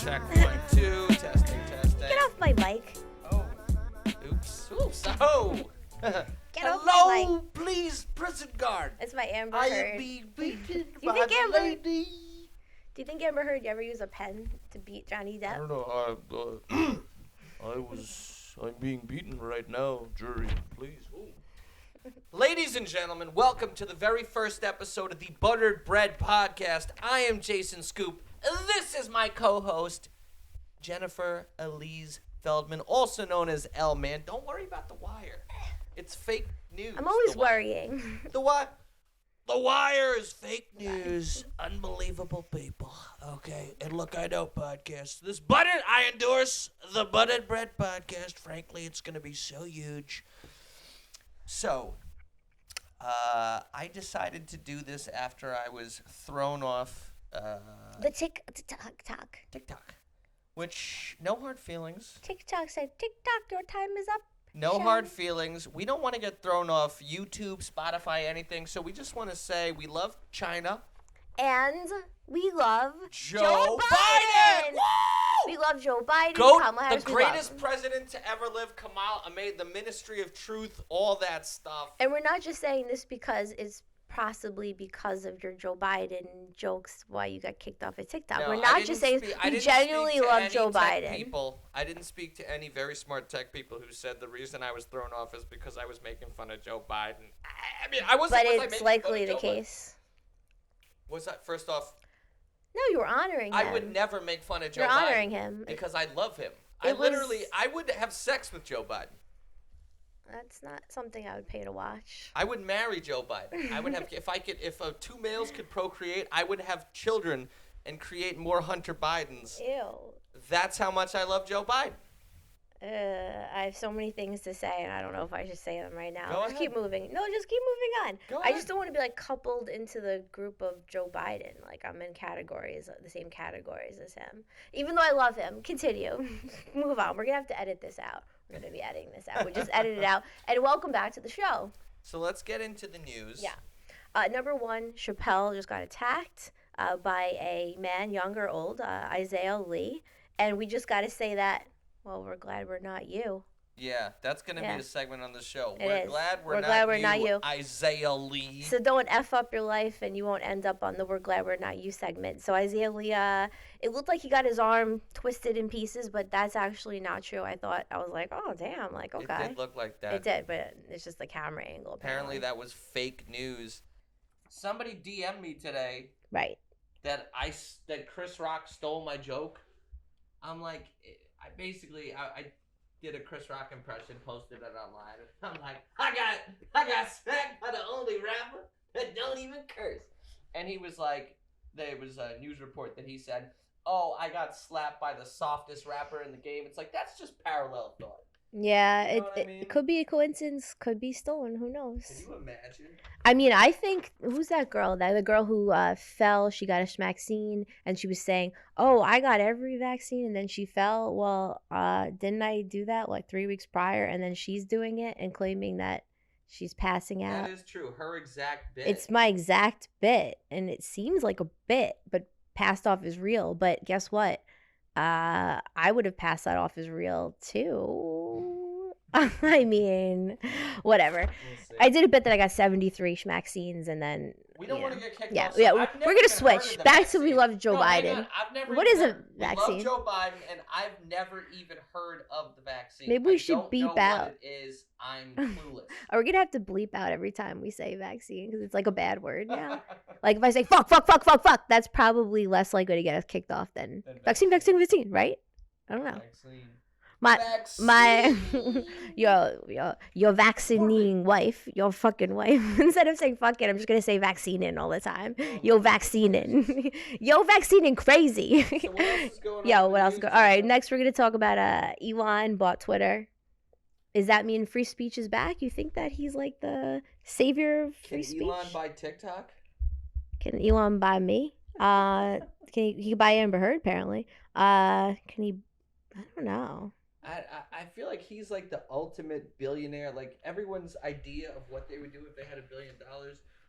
Check 1, 2. Testing. Get off my mic. Oh, oops. Oh. Get off my mic. Hello, please, prison guard. It's my Amber I Heard. am being beaten You by think the Amber- lady. Do you think Amber Heard ever use a pen to beat Johnny I Depp? don't know. I'm being beaten right now, jury. Please. Ooh. Ladies and gentlemen, welcome to the very first episode of the Buttered Bread Podcast. I am Jason Scoop. This is my co-host, Jennifer Elise Feldman, also known as L-Man. Don't worry about The Wire. It's fake news. I'm always worrying. The what? The Wire is fake news. Unbelievable people. Okay. And look, I know podcasts. I endorse the Buttered Bread Podcast. Frankly, it's going to be so huge. So, I decided to do this after I was thrown off The TikTok. TikTok. Which, no hard feelings. TikTok said, TikTok, your time is up. No hard feelings. We don't want to get thrown off YouTube, Spotify, anything. So we just want to say we love China. And we love Joe Biden! Woo! We love Joe Biden. The Kamala Harris, greatest president to ever live. Kamala made the Ministry of Truth, all that stuff. And we're not just saying this because it's possibly because of your Joe Biden jokes why you got kicked off of TikTok. No, we're not just saying we genuinely love Joe Biden. I didn't speak to any very smart tech people who said the reason I was thrown off is because I was making fun of Joe Biden. I mean, I wasn't. But it's likely the case. Was that first off? No, you were honoring him. I would never make fun of Joe Biden. You're honoring him. Because I love him. I would have sex with Joe Biden. That's not something I would pay to watch. I would marry Joe Biden. I would have, if two males could procreate, I would have children and create more Hunter Bidens. Ew. That's how much I love Joe Biden. I have so many things to say, and I don't know if I should say them right now. Go just ahead. keep moving. No, just keep moving on. Go I ahead. just don't want to be like coupled into the group of Joe Biden. Like I'm in the same categories as him. Even though I love him. Continue. Move on. We're gonna have to edit this out. We're gonna be editing this out. We just edited it out. And welcome back to the show. So let's get into the news. Yeah. Number one, Chappelle just got attacked by a man, young or old, Isaiah Lee, and we just got to say that. Well, we're glad we're not you. Yeah, that's going to be the segment on the show. We're glad we're not you, Isaiah Lee. So don't F up your life and you won't end up on the We're Glad We're Not You segment. So Isaiah Lee, it looked like he got his arm twisted in pieces, but that's actually not true. I was like, oh, damn, like, okay. It did look like that. It did, but it's just the camera angle. Apparently that was fake news. Somebody DM'd me today. Right. That Chris Rock stole my joke. I'm like, I did a Chris Rock impression, posted it online. I'm like, I got smacked by the only rapper that don't even curse. And he was like, there was a news report that he said, oh, I got slapped by the softest rapper in the game. It's like, that's just parallel thought. Yeah, You know what I mean? it could be a coincidence, could be stolen. Who knows? Can you imagine? I mean, I think, who's that girl? The girl who fell, she got a vaccine, and she was saying, oh, I got every vaccine, and then she fell. Well, didn't I do that like 3 weeks prior? And then she's doing it and claiming that she's passing out. That is true. Her exact bit. It's my exact bit, and it seems like a bit, but passed off as real. But guess what? I would have passed that off as real, too. I mean, whatever. We'll I did a bit that I got 73 vaccines, and then we don't want to get kicked off. yeah. So We're gonna switch back to we love Joe Biden. What is a vaccine? We love Joe Biden, and I've never even heard of the vaccine. Maybe we should beep out. What it is. I'm clueless. Are we gonna have to bleep out every time we say vaccine because it's like a bad word now? Like if I say fuck, that's probably less likely to get us kicked off than vaccine, right? I don't know. Vaccine. My your vaccinating wife, your fucking wife. Instead of saying fuck it, I'm just gonna say vaccinating all the time. Yo vaccinating. Yo vaccinating crazy. So what else is going on? Yo, what else? All right, next we're gonna talk about Elon bought Twitter. Does that mean free speech is back? You think that he's like the savior of free speech? Can Elon buy TikTok? Can Elon buy me? Can he buy Amber Heard apparently? Can he? I don't know. I feel like he's like the ultimate billionaire. Like everyone's idea of what they would do if they had $1 billion.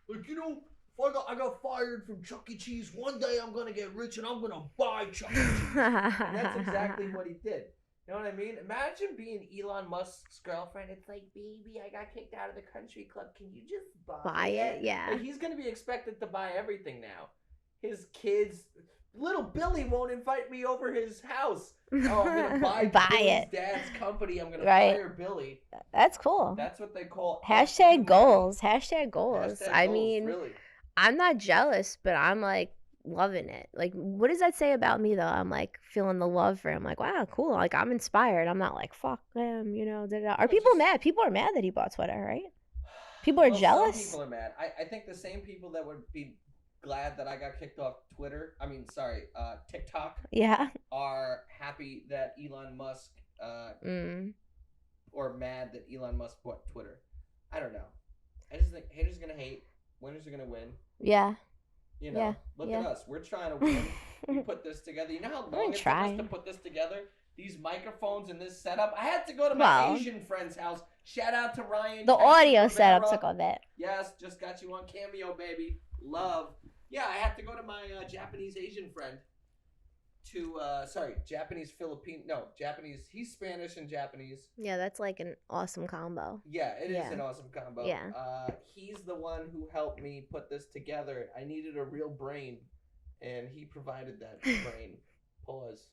Like, I got fired from Chuck E. Cheese. One day I'm gonna get rich and I'm gonna buy Chuck E. Cheese. And that's exactly what he did. You know what I mean? Imagine being Elon Musk's girlfriend. It's like, baby, I got kicked out of the country club. Can you just buy it? Yeah. Like, he's gonna be expected to buy everything now. His kids, little Billy won't invite me over his house. Oh, I'm gonna buy Billy's dad's company. I'm gonna fire Billy. That's cool. That's what they call hashtag goals. Hashtag goals. I mean, really. I'm not jealous, but I'm like loving it. Like, what does that say about me though? I'm like feeling the love for him. Like, wow, cool. Like, I'm inspired. I'm not like, fuck them, you know. Are people mad? People are mad that he bought Twitter, right? People are jealous. Some people are mad. I think the same people that would be glad that I got kicked off TikTok. Yeah. Are happy that Elon Musk or mad that Elon Musk bought Twitter. I don't know. I just think haters are gonna hate, winners are gonna win. Yeah. You know, look at us. We're trying to win. We put this together. You know how long it took us to put this together? These microphones and this setup. I had to go to my Asian friend's house. Shout out to Ryan. The audio setup took a bit. Yes, just got you on Cameo, baby. Love. Yeah, I have to go to my Japanese Asian friend to Japanese. He's Spanish and Japanese. Yeah, that's like an awesome combo. Yeah, it is an awesome combo. Yeah. He's the one who helped me put this together. I needed a real brain, and he provided that brain. Pause.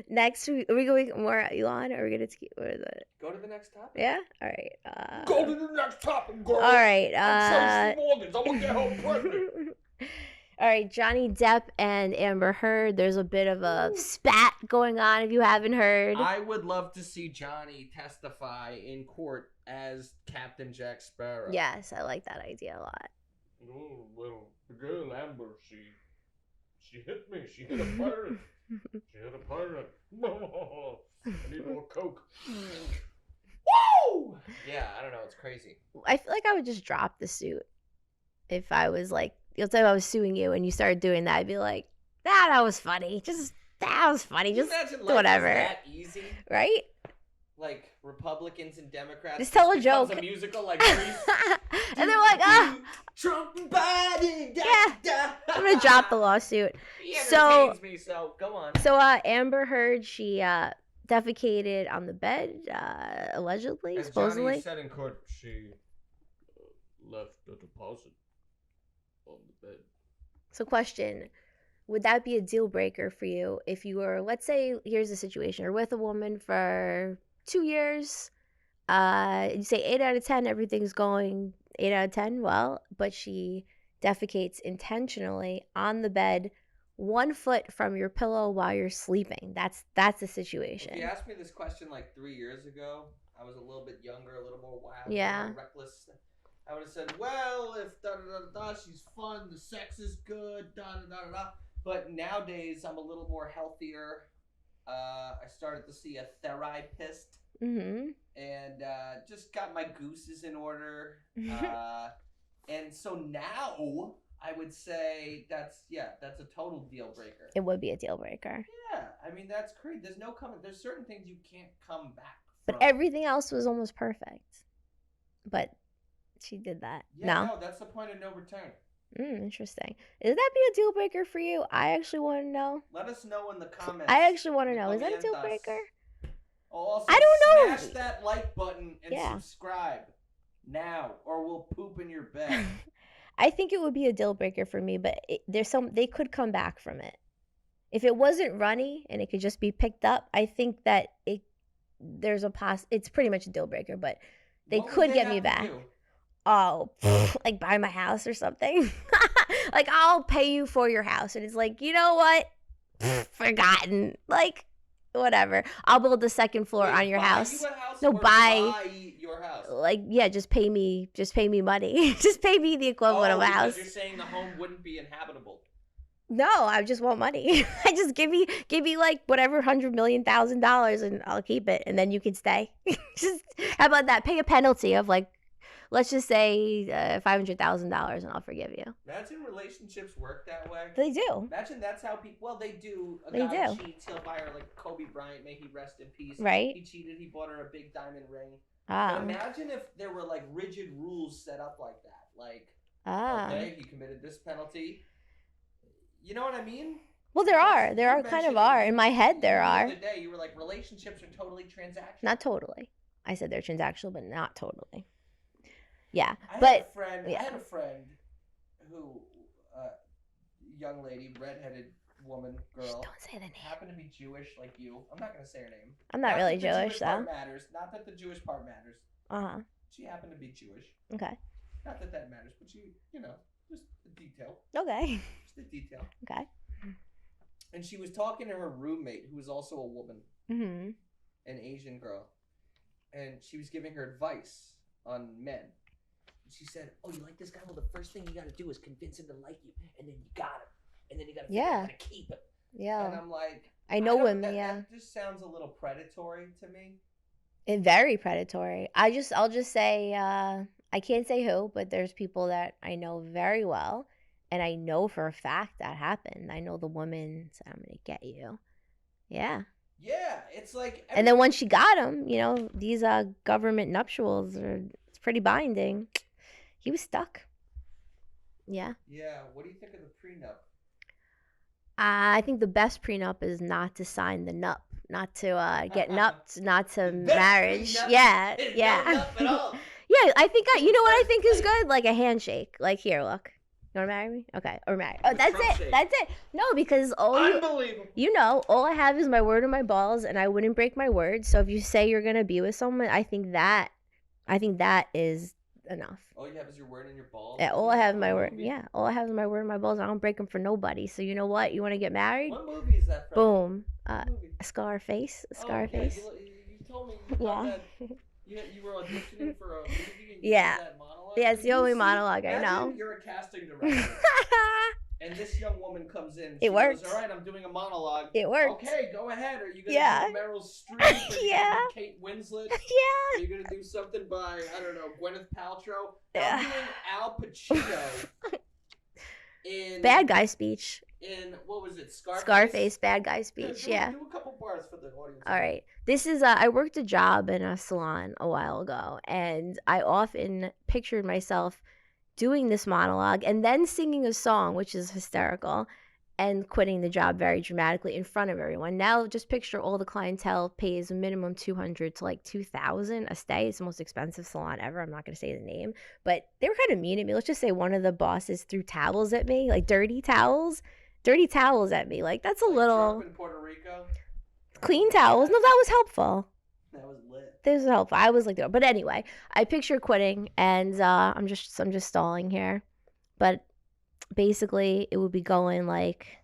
Next, are we going more Elon, or are we gonna what is it? Go to the next topic. Yeah. All right. Go to the next topic, girl. All right. I'm Tracy Morgans. I'm gonna get her pregnant. All right, Johnny Depp and Amber Heard. There's a bit of a spat going on. If you haven't heard, I would love to see Johnny testify in court as Captain Jack Sparrow. Yes, I like that idea a lot. Oh well, the girl Amber, she hit me. She hit a pirate. I need more Coke. Woo! Yeah, I don't know. It's crazy. I feel like I would just drop the suit if I was like, let's say I was suing you and you started doing that. I'd be like, that was funny. That was funny. Just whatever. That easy, right? Like Republicans and Democrats. Just tell a joke. A musical like Grease. And they're like, Trump and Biden. Yeah. I'm gonna drop the lawsuit. He entertains me, so go on. So Amber Heard, she defecated on the bed, allegedly, supposedly. Johnny said in court, she left a deposit on the bed. So question, would that be a deal breaker for you if you were, let's say, here's the situation, you're with a woman for 2 years, you say 8 out of 10, everything's going 8 out of 10, well, but she defecates intentionally on the bed 1 foot from your pillow while you're sleeping. That's the situation. If you asked me this question like 3 years ago, I was a little bit younger, a little more wild, more reckless. I would have said, well, if da-da-da-da-da, she's fun, the sex is good, da-da-da-da-da. But nowadays, I'm a little more healthier. I started to see a therapist. Mm-hmm. And just got my gooses in order. And so now, I would say that's a total deal breaker. It would be a deal breaker. Yeah, I mean, that's crazy. There's certain things you can't come back from. But everything else was almost perfect. But she did that. Yeah, no, that's the point of no return. Interesting. Is that be a deal breaker for you? I actually want to know. Let us know in the comments. I actually want to know. Is that a deal breaker? Also, I don't know. Smash that like button and subscribe now, or we'll poop in your bed. I think it would be a deal breaker for me, but they could come back from it. If it wasn't runny and it could just be picked up, I think that it's pretty much a deal breaker, but they could get me back. Oh, like buy my house or something. Like, I'll pay you for your house. And it's like, you know what? Forgotten. Like, whatever. I'll build the second floor on your house. Buy your house. Like, yeah, just pay me money. Just pay me the equivalent of a house. You're saying the home wouldn't be inhabitable. No, I just want money. I just give me like whatever $100 million and I'll keep it, and then you can stay. Just how about that? Pay a penalty of like, let's just say $500,000, and I'll forgive you. Imagine relationships work that way. They do. Imagine that's how people. Well, they do. A guy cheats, he'll buy her like Kobe Bryant. May he rest in peace. Right. He cheated. He bought her a big diamond ring. Ah. But imagine if there were like rigid rules set up like that. Like, Ah. okay, he committed this penalty. You know what I mean? Well, there are kind of are. In my head, there are. The other day, you were like, relationships are totally transactional. Not totally. I said they're transactional, but not totally. Yeah, I had a friend who, young lady, redheaded woman, girl. Don't say the name. Happened to be Jewish, like you. I'm not gonna say her name. I'm not really Jewish, though. Matters. Not that the Jewish part matters. She happened to be Jewish. Okay. Not that that matters, but you know, just a detail. Okay. Just a detail. Okay. And she was talking to her roommate, who was also a woman, an Asian girl, and she was giving her advice on men. And she said, "Oh, you like this guy? Well, the first thing you got to do is convince him to like you, and then you got him, and then you got to figure out how to keep him." Yeah. And I'm like, I know women. That just sounds a little predatory to me. It's very predatory. I'll just say I can't say who, but there's people that I know very well, and I know for a fact that happened. I know the woman said, "I'm gonna get you." Yeah. Yeah, it's like. And then once she got him, these government nuptials it's pretty binding. He was stuck. Yeah. Yeah. What do you think of the prenup? I think the best prenup is not to sign the nup, not to get nupped, not to marriage. Yeah. Yeah. No nup at all. Yeah, I think you know what I think is good? Like a handshake. Like, here, look. You want to marry me? Okay, or marry. Oh, that's it. Shake. That's it. No, because unbelievable. All I have is my word and my balls, and I wouldn't break my word. So if you say you're gonna be with someone, I think that is enough. All you have is your word and your balls. Yeah, all I have is my word. Yeah, all I have is my word and my balls. I don't break them for nobody. So you know what? You want to get married? What movie is that from? Boom. Scarface. Scarface. Oh, yeah. You told me. You were auditioning for a movie. And you did that monologue. Yeah, it's the only monologue I know. You're a casting director. And this young woman comes in. It works. Goes, all right, I'm doing a monologue. It works. Okay, go ahead. Are you going to do Meryl Streep? Are you going to do Kate Winslet? Yeah. Are you going to do something by, I don't know, Gwyneth Paltrow? I'm doing Al Pacino in... Bad guy speech. In, what was it, Scarface? Scarface, bad guy speech, Do a couple bars for the audience. All right. This is, I worked a job in a salon a while ago, and I often pictured myself doing this monologue and then singing a song, which is hysterical, and quitting the job very dramatically in front of everyone. Now, just picture all the clientele pays a minimum $200 to like $2,000 a stay. It's the most expensive salon ever. I'm not going to say the name, but they were kind of mean at me. Let's just say one of the bosses threw towels at me, like dirty towels at me. Like, that's a little... Trump in Puerto Rico? Clean towels. No, that was helpful. That was lit. This was helpful. I was like, but anyway, I picture quitting, and I'm just stalling here, but basically it would be going like,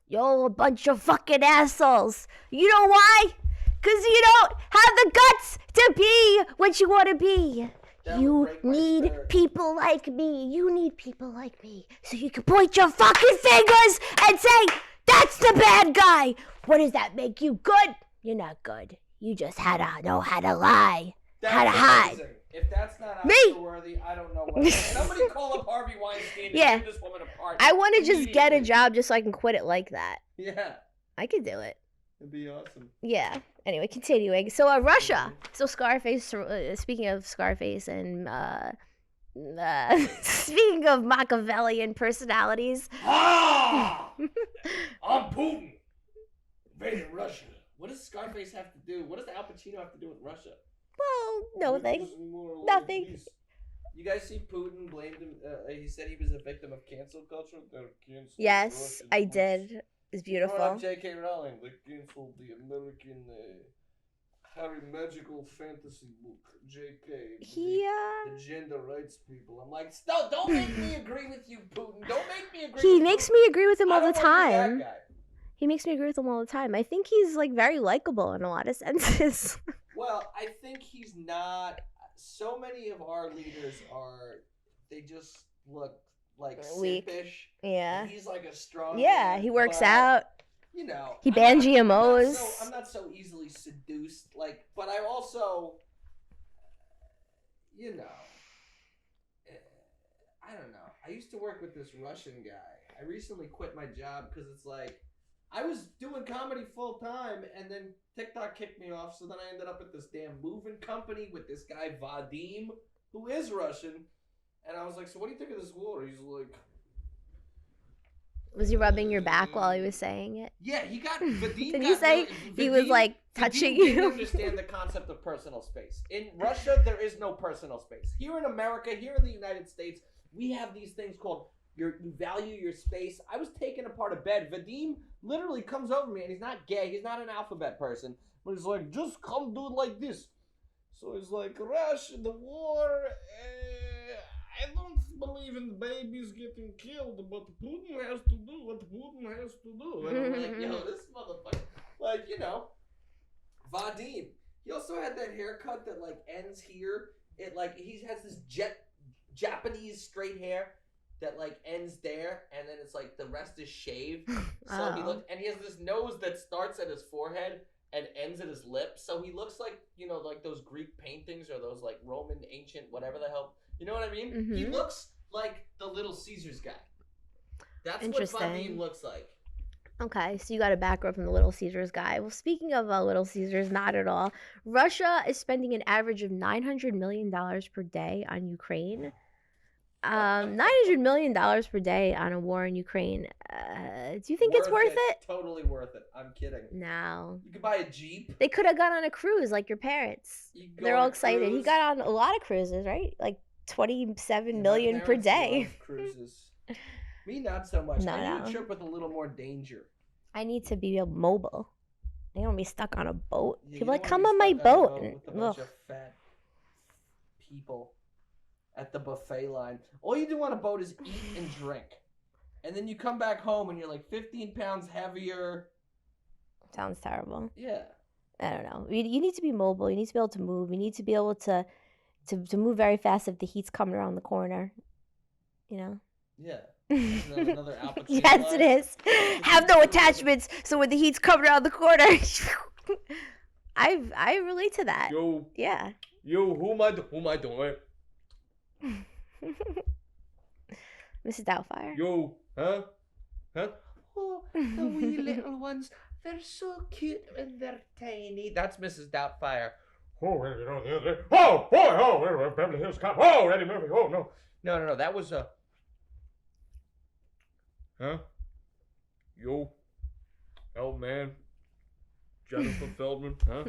"Yo, a bunch of fucking assholes. You know why? Because you don't have the guts to be what you want to be. You need people like me. You need people like me. So you can point your fucking fingers and say, that's the bad guy. What does that make you good? You're not good. You just had to know how to lie. How to hide." If that's not Oscar-worthy, I don't know what. Somebody call up Harvey Weinstein and tear this woman apart. I want to just get a job just so I can quit it like that. Yeah. I could do it. It'd be awesome. Yeah. Anyway, continuing. So Russia. So Scarface, speaking of Scarface and speaking of Machiavellian personalities. I'm Putin. Invaded Russia. What does Scarface have to do? What does Al Pacino have to do with Russia? Well, nothing. Nothing. You guys see Putin blamed him? He said he was a victim of cancel culture. Yes, I did. It's beautiful. J.K. Rowling, they canceled the American Harry magical fantasy book. J.K. The gender rights people. I'm like, stop! Don't make me agree with you, Putin. Don't make me agree. He makes me agree with him all the time. He makes me agree with him all the time. I think he's like very likable in a lot of senses. Well, I think he's not. So many of our leaders they just look like weak. Simpish. Yeah. He's like a strong man, he works out. You know. He banned GMOs. I'm not so easily seduced. Like, but I also, you know, I don't know. I used to work with this Russian guy. I recently quit my job because it's like, I was doing comedy full time, and then TikTok kicked me off, so then I ended up at this damn moving company with this guy Vadim, who is Russian, And I was like, so what do you think of this water? He's like... Was he rubbing your back while he was saying it? Yeah, he got... Vadim Did he say he was like touching Vadim you? didn't understand the concept of personal space. In Russia, there is no personal space. Here in America, here in the United States, we have these things called... You value your space. I was taken apart a bed. Vadim literally comes over me, and he's not gay. He's not an alphabet person. But he's like, just come do it like this. So he's like, Russia, the war... I don't believe in babies getting killed, but Putin has to do what Putin has to do. And I'm like, yo, this motherfucker. Like, you know, Vadim. He also had that haircut that, like, ends here. It, like, he has this Japanese straight hair that, like, ends there, and then it's, like, the rest is shaved. So he looked, and he has this nose that starts at his forehead and ends at his lips. So he looks like, you know, like those Greek paintings or those, like, Roman ancient whatever the hell. You know what I mean? Mm-hmm. He looks like the Little Caesars guy. That's what Vadim looks like. Okay, so you got a background from the Little Caesars guy. Well, speaking of Little Caesars, not at all. Russia is spending an average of $900 million per day on Ukraine. $900 million per day on a war in Ukraine. Do you think it's worth it? Totally worth it. I'm kidding. No. You could buy a Jeep. They could have gone on a cruise like your parents. They're all excited. He got on a lot of cruises, right? Like 27 million per day. Love cruises. Me, not so much. I need a trip with a little more danger. I need to be mobile. I don't want to be stuck on a boat. Yeah, people like, come on my boat. With a bunch of fat people at the buffet line. All you do on a boat is eat and drink. And then you come back home and you're like 15 pounds heavier. Sounds terrible. Yeah. I don't know. You need to be mobile. You need to be able to move. You need to be able to move very fast if the heat's coming around the corner. You know? Yeah. Another Al Pacino yes, line. it is. Have no attachments, so when the heat's coming around the corner, I relate to that. Yo. Yeah. Yo, who am I doing? Mrs. Doubtfire. Yo, huh? Oh, the wee little ones. They're so cute and they're tiny. That's Mrs. Doubtfire. Oh, you know the other. Oh, boy, oh, Beverly Hills Cop. Oh, Eddie Murphy. Oh, no. No. That was a. Huh? Yo. Oh, man. Jennifer Feldman, huh?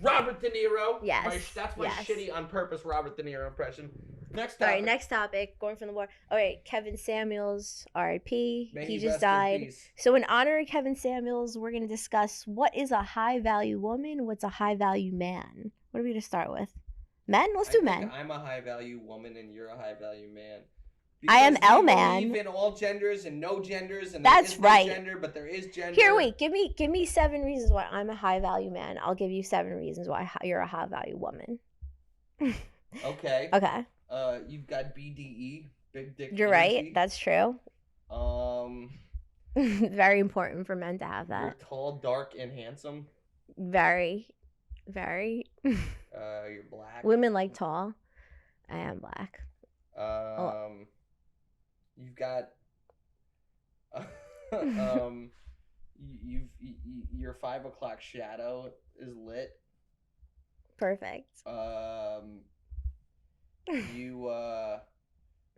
Robert De Niro. Yes. That's my shitty on purpose Robert De Niro impression. Next topic. All right, next topic. Going from the war. All right, Kevin Samuels, R.I.P. He just rest in died. peace. So in honor of Kevin Samuels, we're going to discuss what is a high-value woman, what's a high-value man. What are we going to start with? Men? Let's do men. I'm a high-value woman and you're a high-value man. I am L man. We believe in all genders and no genders, and that's there is right. No gender, but there is gender. Here, wait. Give me 7 reasons why I'm a high value man. I'll give you 7 reasons why you're a high value woman. Okay. Okay. You've got BDE, big dick. You're energy. right. That's true. Very important for men to have that. You're tall, dark, and handsome. Very, very. You're black. Women like tall. I am black. You've got your 5 o'clock shadow is lit. Perfect.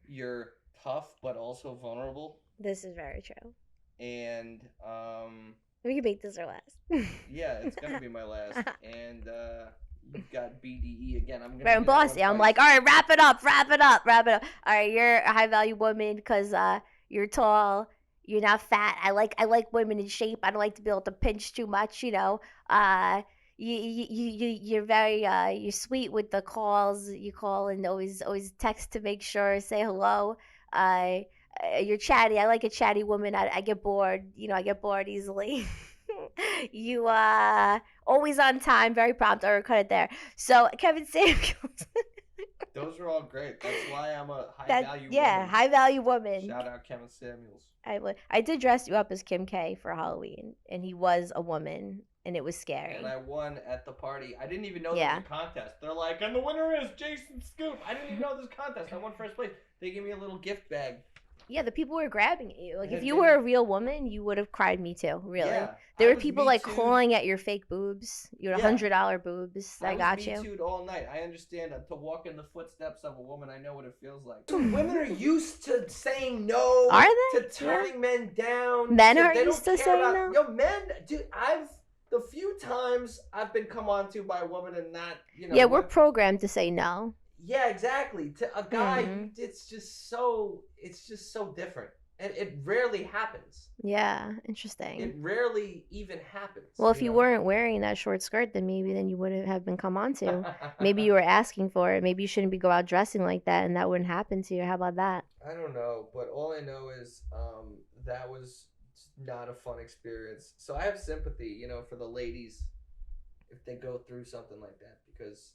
You're tough but also vulnerable. This is very true. And we can make this our last. Yeah, it's gonna be my last. And you've got BDE again. I'm very bossy. I'm like, all right, wrap it up. All right, you're a high value woman because you're tall. You're not fat. I like women in shape. I don't like to be able to pinch too much. You know. You're very you're sweet with the calls. You call and always text to make sure, say hello. You're chatty. I like a chatty woman. I get bored. You know, I get bored easily. You always on time, very prompt. Or cut it there. So Kevin Samuels. Those are all great. That's why I'm a high value. Yeah, woman. high value woman. Shout out Kevin Samuels. I did dress you up as Kim K for Halloween, and he was a woman, and it was scary. And I won at the party. I didn't even know there was a contest. They're like, and the winner is Jason Scoop. I didn't even know this contest. I won first place. They gave me a little gift bag. Yeah, the people were grabbing at you. Like, if had you been- were a real woman, you would have cried Me Too. Really, Yeah, there I were was people Me like Too'd. clawing at your fake boobs, your Yeah. $100 boobs. I That got was you. Me Too'd all night. I understand to walk in the footsteps of a woman. I know what it feels like. Dude, women are used to saying no. Are they? To turning men down. Men to, are they used don't to care saying about, no? Yo, men, dude, the few times I've been come on to by a woman and not, Yeah, we're programmed to say no. Yeah, exactly. To a guy, Mhm. it's just so different. And it rarely happens. Yeah, interesting. It rarely even happens. Well, if you weren't wearing that short skirt, then maybe you wouldn't have been come on to. Maybe you were asking for it. Maybe you shouldn't go out dressing like that, and that wouldn't happen to you. How about that? I don't know, but all I know is that was not a fun experience. So I have sympathy, for the ladies if they go through something like that, because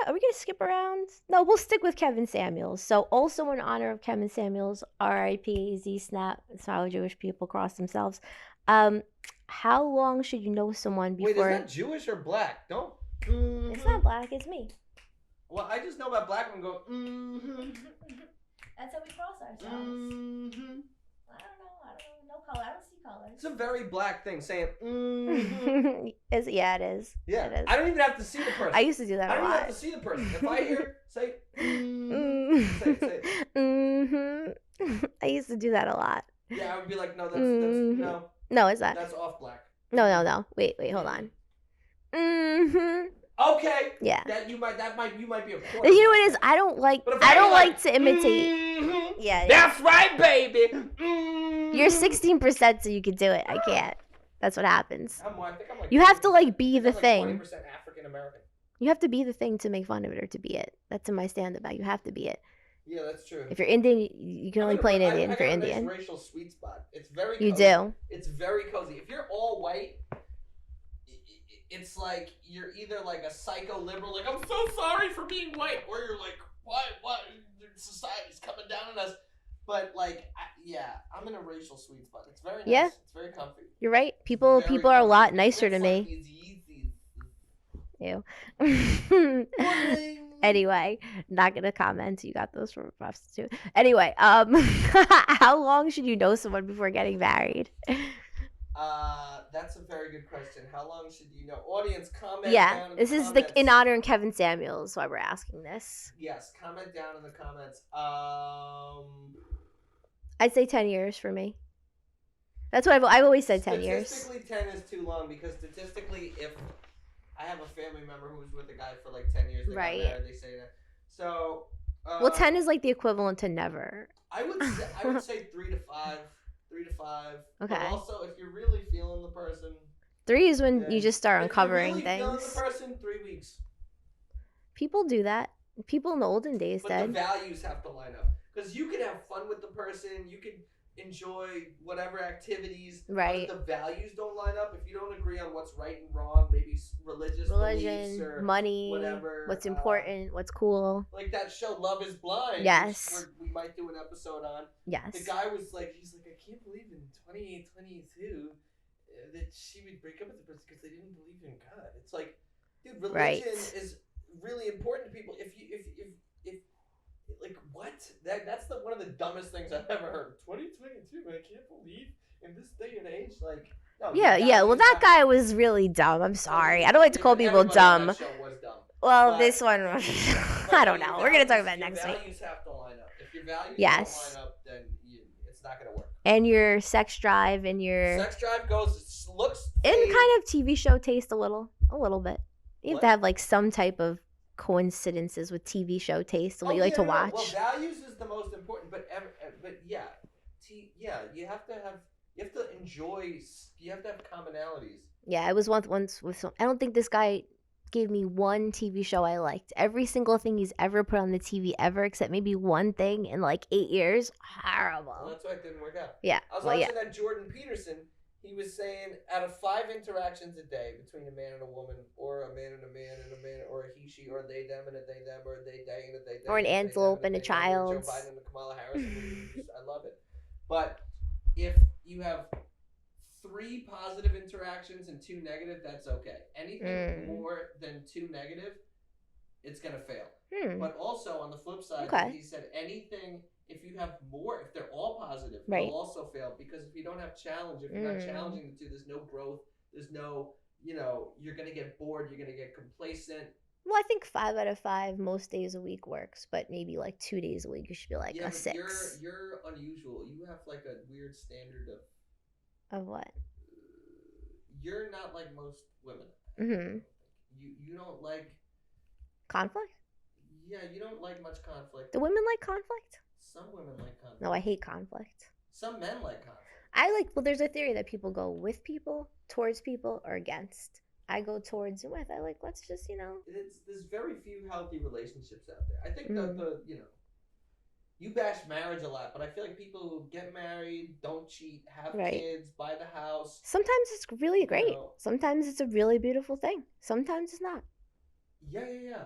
Are we gonna skip around? No, we'll stick with Kevin Samuels. So, also in honor of Kevin Samuels, R.I.P. Z Snap. That's how Jewish people cross themselves. How long should you know someone before? Wait, is that Jewish or black? Don't. It's not black. It's me. Well, I just know about black women go. That's how we cross ourselves. I don't know. No color. I don't see color. It's a very black thing saying. Yeah, it is. Yeah, it is. I don't even have to see the person. I used to do that I a don't lot. even have to see the person. If I hear say, say it. I used to do that a lot. Yeah, I would be like, no, that's no. No, it's not. That's off black. No. Wait, hold on. Okay. Yeah. You might be a quarter. You know what it is? I don't like to imitate. Yeah. That's right, baby. You're 16%, so you can do it. I can't. That's what happens. I think I'm like you have to be the thing. 20% African American. You have to be the thing to make fun of it or to be it. That's in my stand-up act. You have to be it. Yeah, that's true. If you're Indian, you can only play an Indian if you're Indian. Nice racial sweet spot. It's very cozy. You do. It's very cozy. If you're all white, it's like you're either like a psycho liberal, like I'm so sorry for being white, or you're like, what? Society's coming down on us. But I'm in a racial sweet spot. It's very nice. Yeah. It's very comfy. You're right. People are a lot nicer to me. Ew. Anyway, not gonna comment. You got those from a prostitute. Anyway, how long should you know someone before getting married? That's a very good question. How long should you know? Audience, comment. Yeah, down in this the is comments. in honor of Kevin Samuels. Why we're asking this. Yes, comment down in the comments. I'd say 10 years for me. That's what I've always said. 10 years. Statistically, 10 is too long because statistically, if I have a family member who was with a guy for like 10 years, they got married, they say that. So. Well, 10 is like the equivalent to never. I would say 3 to 5. 3 to 5. Okay. But also, if you're really feeling the person. 3 is when you just start uncovering if you're really things. Feeling the person, 3 weeks. People do that. People in the olden days did. But the values have to line up. Because you could have fun with the person, you could enjoy whatever activities. Right. But the values don't line up. If you don't agree on what's right and wrong, maybe religion, beliefs or money, whatever. What's important, what's cool. Like that show Love is Blind. Yes. We might do an episode on. Yes. The guy was like, I can't believe in 2022 that she would break up with the person because they didn't believe in God. It's like, dude, religion is really important to people. If like what? That's one of the dumbest things I've ever heard. 2022, I can't believe in this day and age, like. No, yeah. Well, that guy was really dumb. I'm sorry. I don't like to call people dumb. That show was dumb. Well, this one was. I don't know. We're gonna talk about it next week. Your values have to line up. If your values don't line up, then it's not gonna work. And your sex drive and your sex drive looks and kind of TV show taste a little bit. You have to have like some type of coincidences with TV show taste and what you like to watch. Well, values is the most important, but yeah, you have to enjoy. You have to have commonalities. Yeah, I was once with some. I don't think this guy gave me one TV show I liked. Every single thing he's ever put on the TV ever, except maybe one thing in like 8 years. Horrible. Well, that's why it didn't work out. Yeah. I was watching that Jordan Peterson. He was saying out of 5 interactions a day between a man and a woman, or a man and a man and a man, or a he, she, or they, them, and a they, them, or a they, and a they, them, or an antelope and a child. Joe Biden and Kamala Harris. I love it. But if you have 3 positive interactions and 2 negative, that's okay. Anything more than 2 negative, it's gonna fail. But also on the flip side, he said anything if you have more, if they're all positive, Right. they'll also fail, because if you don't have challenge, if you're not challenging the two, there's no growth, there's no, you're gonna get bored, you're gonna get complacent. Well, I think 5 out of 5 most days a week works, but maybe like 2 days a week you should be like Yeah, a but 6. you're unusual. You have like a weird standard of Of what? you're not like most women. Mm-hmm. You don't like Conflict? Yeah, you don't like much conflict. Do women like conflict? Some women like conflict. No, I hate conflict. Some men like conflict. Well, there's a theory that people go with people, towards people, or against. I go towards and with. I like, let's just, There's very few healthy relationships out there. I think that you bash marriage a lot, but I feel like people who get married, don't cheat, have kids, buy the house. Sometimes it's really great. Sometimes it's a really beautiful thing. Sometimes it's not.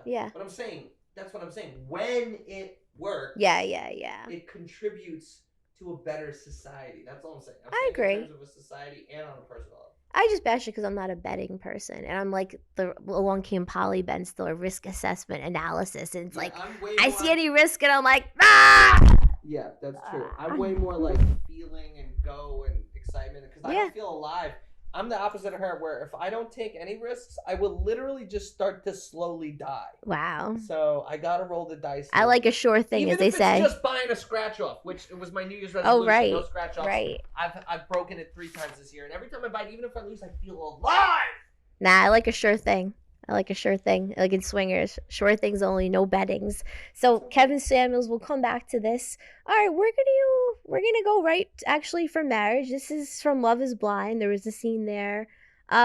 Yeah. But I'm saying, that's what I'm saying. When it works, it contributes to a better society. That's all I'm saying. I agree. In terms of a society and on a personal level. I just bash it because I'm not a betting person, and I'm like, along came Polly Ben, still a risk assessment analysis, and it's like, I see any risk, and I'm like, ah! Yeah, that's true. I'm way more like feeling and go and excitement, because I don't feel alive. I'm the opposite of her, where if I don't take any risks, I will literally just start to slowly die. Wow. So I gotta roll the dice. I like a sure thing, even as they say. Even if it's just buying a scratch off, which it was my New Year's resolution. Oh, right. No scratch offs. Right. I've broken it 3 times this year, and every time I buy it, even if I lose, I feel alive. Nah, I like a sure thing. Like in swingers, sure things only, no bettings. So Kevin Samuels, will come back to this. All right, we're gonna go right actually for marriage. This is from Love Is Blind. There was a scene there.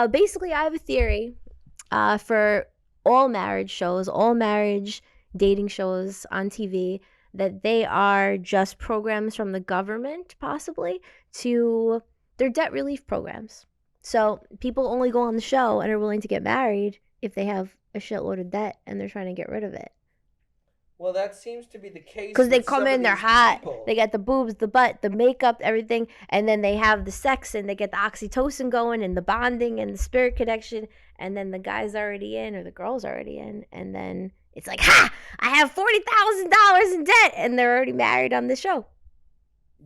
Basically, I have a theory for all marriage shows, all marriage dating shows on TV, that they are just programs from the government, possibly, they're debt relief programs. So people only go on the show and are willing to get married if they have a shitload of debt and they're trying to get rid of it. Well, that seems to be the case. Because they come in, they're hot, they got the boobs, the butt, the makeup, everything, and then they have the sex and they get the oxytocin going and the bonding and the spirit connection, and then the guy's already in or the girl's already in, and then it's like, ha! I have $40,000 in debt, and they're already married on the show.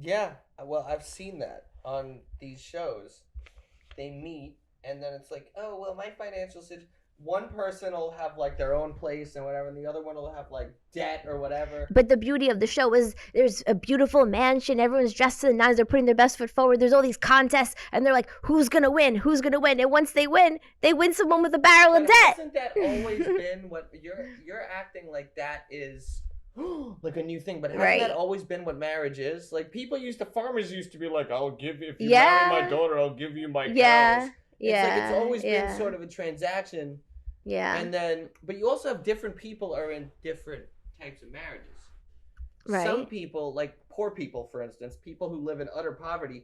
Yeah, well, I've seen that on these shows. They meet, and then it's like, oh, well, my financial situation. One person will have like their own place and whatever, and the other one will have like debt or whatever. But the beauty of the show is there's a beautiful mansion. Everyone's dressed to the nines. They're putting their best foot forward. There's all these contests, and they're like, who's gonna win? Who's gonna win? And once they win someone with a barrel of debt. Hasn't that always been what you're acting like that is like a new thing? But hasn't that always been what marriage is? Like farmers used to be like, I'll give you, if you marry my daughter, I'll give you my cows. It's always been sort of a transaction. Yeah. And then, but you also have different people are in different types of marriages. Right. Some people, like poor people, for instance, people who live in utter poverty,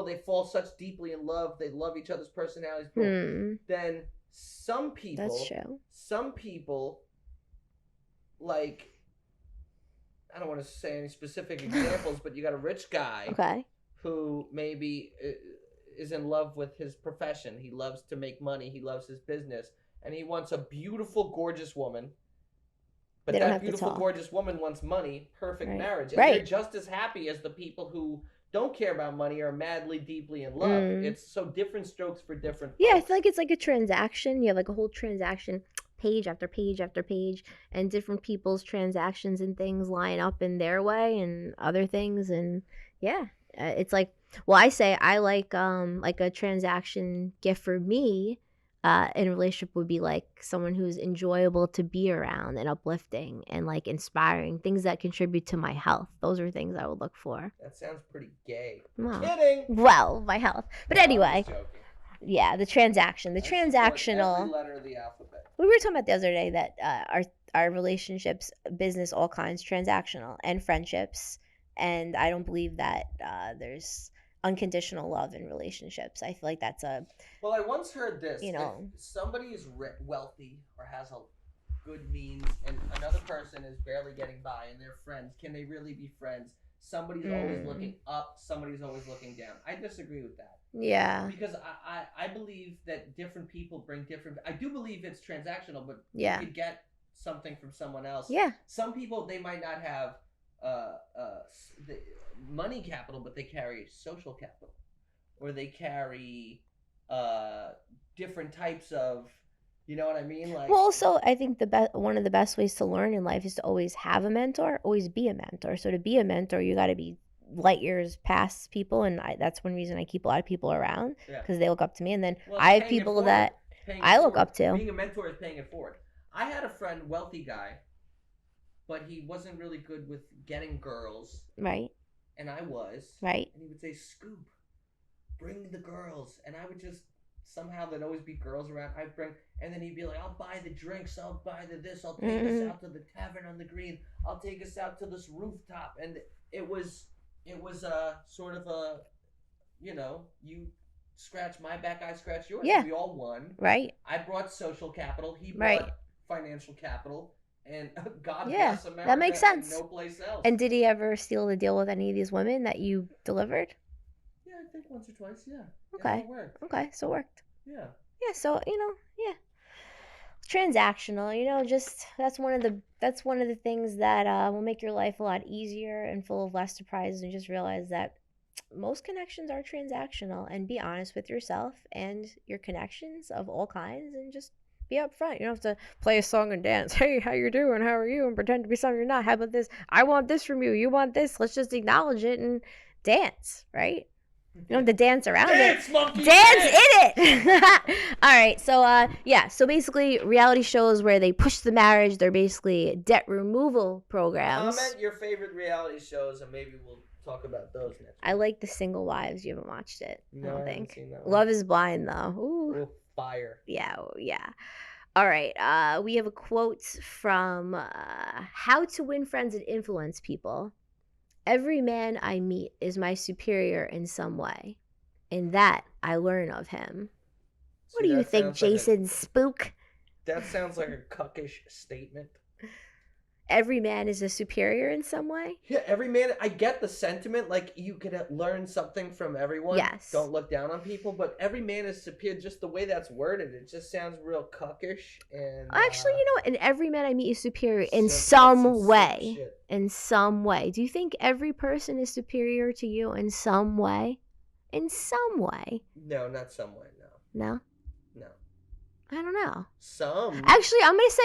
they fall such deeply in love. They love each other's personalities. Then some people, that's true. Some people, like, I don't want to say any specific examples, but you got a rich guy who maybe is in love with his profession. He loves to make money. He loves his business. And he wants a beautiful, gorgeous woman. But that beautiful, gorgeous woman wants money. Perfect marriage. And they're just as happy as the people who don't care about money are madly, deeply in love. It's so different strokes for different folks. Yeah, I feel like it's like a transaction. You have like a whole transaction, page after page after page, and different people's transactions and things line up in their way and other things. And yeah, it's like, well, I say I like a transaction gift for me in a relationship would be like someone who's enjoyable to be around and uplifting and like inspiring, things that contribute to my health. Those are things I would look for. That sounds pretty gay. Kidding. Well, my health. But anyway, yeah, the transaction, the transactional. Every letter of the alphabet. We were talking about the other day that our relationships, business, all kinds, transactional, and friendships. And I don't believe that there's unconditional love in relationships. I feel like that's a... Well, I once heard this. If somebody is wealthy or has a good means and another person is barely getting by and they're friends, can they really be friends? Somebody's always looking up. Somebody's always looking down. I disagree with that. Yeah. Because I believe that different people bring different... I do believe it's transactional, but you could get something from someone else. Yeah. Some people, they might not have the money capital, but they carry social capital, or they carry uh, different types of, you know what I mean? Like, Well, also, I think one of the best ways to learn in life is to always have a mentor, always be a mentor. So to be a mentor, you got to be light years past people, and that's one reason I keep a lot of people around yeah. because they look up to me, and then Well, it's I have paying it people forward. that Paying it I look forward. up to. Being a mentor is paying it forward. I had a friend, wealthy guy, but he wasn't really good with getting girls, Right. and I was. Right. And he would say, "Scoop, bring the girls," and I would just somehow there'd always be girls around. I'd bring, and then he'd be like, "I'll buy the drinks. I'll buy the this. I'll take us out to the tavern on the green. I'll take us out to this rooftop." And it was sort of a, you scratch my back, I scratch yours. Yeah. We all won. Right. I brought social capital. He brought Right. financial capital. And God Yeah, bless America. that makes sense. And no place else. And did he ever seal the deal with any of these women that you delivered? Yeah, I think once or twice. Yeah. Okay. It all worked. Okay, so it worked. Yeah. Yeah, so yeah. Transactional, just that's one of the things that will make your life a lot easier and full of less surprises, and just realize that most connections are transactional, and be honest with yourself and your connections of all kinds, and just be upfront. You don't have to play a song and dance. Hey, how you doing? How are you? And pretend to be something you're not. How about this? I want this from you. You want this. Let's just acknowledge it and dance, right? You don't have to dance around Dance, it. monkey, dance in it. All right. So so basically reality shows where they push the marriage, they're basically debt removal programs. Comment your favorite reality shows and maybe we'll talk about those next week. I like The Single Wives. You haven't watched it. No, I don't I think. haven't seen that one. Love is Blind though. Ooh. Fire. Yeah. All right. We have a quote from How to Win Friends and Influence People. Every man I meet is my superior in some way. In that, I learn of him. What do you think, Jason Spook? That sounds like a cuckish statement. Every man is a superior in some way? Yeah, every man. I get the sentiment. Like, you could learn something from everyone. Yes. Don't look down on people. But every man is superior. Just the way that's worded, it just sounds real cuckish. And actually, and every man I meet is superior in some way. In some way. Do you think every person is superior to you in some way? In some way? No, not some way. No? No. I don't know. Some. Actually, I'm going to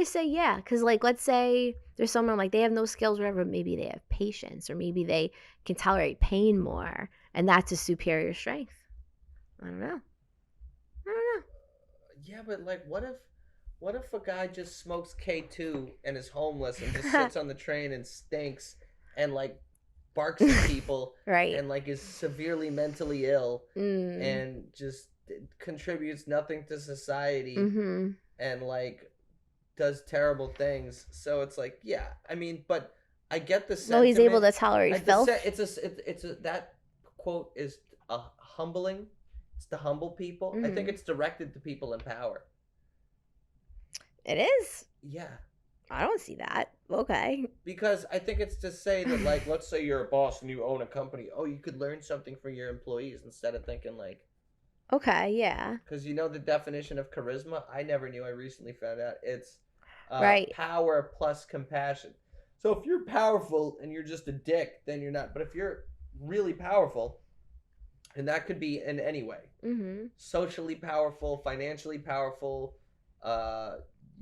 say yeah. Because, let's say there's someone, they have no skills, whatever. Maybe they have patience, or maybe they can tolerate pain more, and that's a superior strength. I don't know. Yeah, but, what if a guy just smokes K2 and is homeless and just sits on the train and stinks and, barks at people right. and, is severely mentally ill and just contributes nothing to society and, does terrible things. So it's but I get the sentiment. No, he's able to tolerate filth. That quote is humbling. It's to humble people. I think it's directed to people in power. It is? Yeah. I don't see that. Okay. Because I think it's to say that, let's say you're a boss and you own a company. Oh, you could learn something from your employees instead of thinking, okay, yeah. Because the definition of charisma? I never knew. I recently found out. It's right. Power plus compassion. So if you're powerful and you're just a dick, then you're not. But if you're really powerful, and that could be in any way. Socially powerful, financially powerful,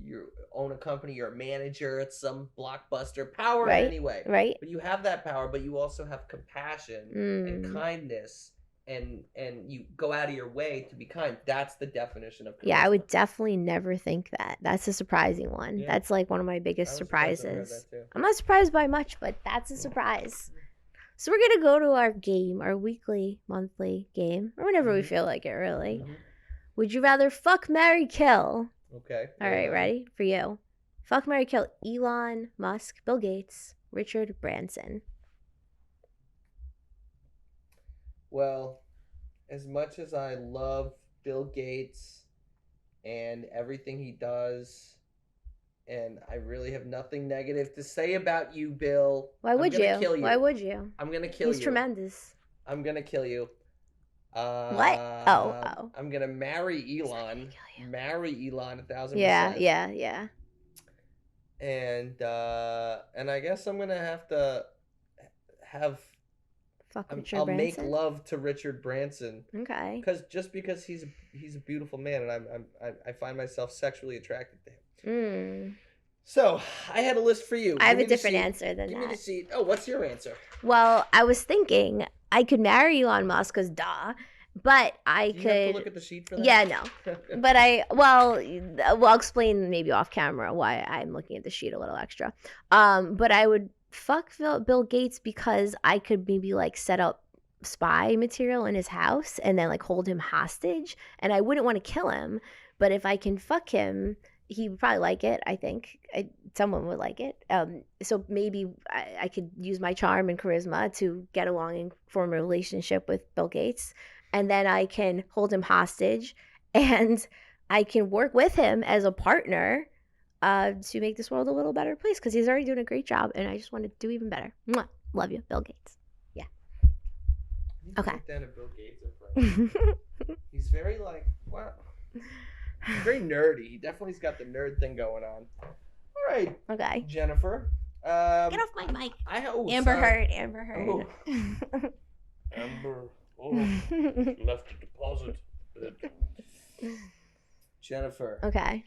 you own a company, you're a manager at some blockbuster, power right. in any way. Right. But you have that power, but you also have compassion and kindness. And you go out of your way to be kind. That's the definition of charisma. Yeah, I would definitely never think that. That's a surprising one. Yeah. That's one of my biggest surprises. I'm not surprised by much, but that's a surprise. So we're going to go to our game, our weekly, monthly game, or whenever we feel like it, really. Would you rather fuck, marry, kill? Okay. All right, ready? For you. Fuck, marry, kill Elon Musk, Bill Gates, Richard Branson. Well, as much as I love Bill Gates and everything he does, and I really have nothing negative to say about you, Bill. Why would you? Kill you. Why would you? I'm going to kill you. He's tremendous. I'm going to kill you. What? Oh. I'm going to marry Elon. Marry Elon 1,000%. Yeah. and I guess I'm gonna have to have Fuck Richard I'll make Branson. love to Richard Branson Okay. because he's a beautiful man, and I find myself sexually attracted to him. Mm. So I had a list for you. I have Give a me the different sheet. answer than Give me the that. sheet. Oh, what's your answer? Well, I was thinking I could marry Elon Musk, cause duh. But I Do you have to could. look at the sheet for that? Yeah, no. But I'll explain maybe off camera why I'm looking at the sheet a little extra. But I would fuck Bill Gates because I could maybe like set up spy material in his house and then like hold him hostage, and I wouldn't want to kill him. But if I can fuck him, he would probably like it. I think someone would like it. So maybe I could use my charm and charisma to get along and form a relationship with Bill Gates, and then I can hold him hostage, and I can work with him as a partner to make this world a little better place because he's already doing a great job, and I just want to do even better. Mwah. Love you, Bill Gates. Yeah. Okay. Down to Bill Gates. He's very like wow. He's very nerdy. He definitely's got the nerd thing going on. All right. Okay. Jennifer. Get off my mic. Amber Heard. Amber Heard. Oh. Amber. Oh, left a deposit. Jennifer. Okay.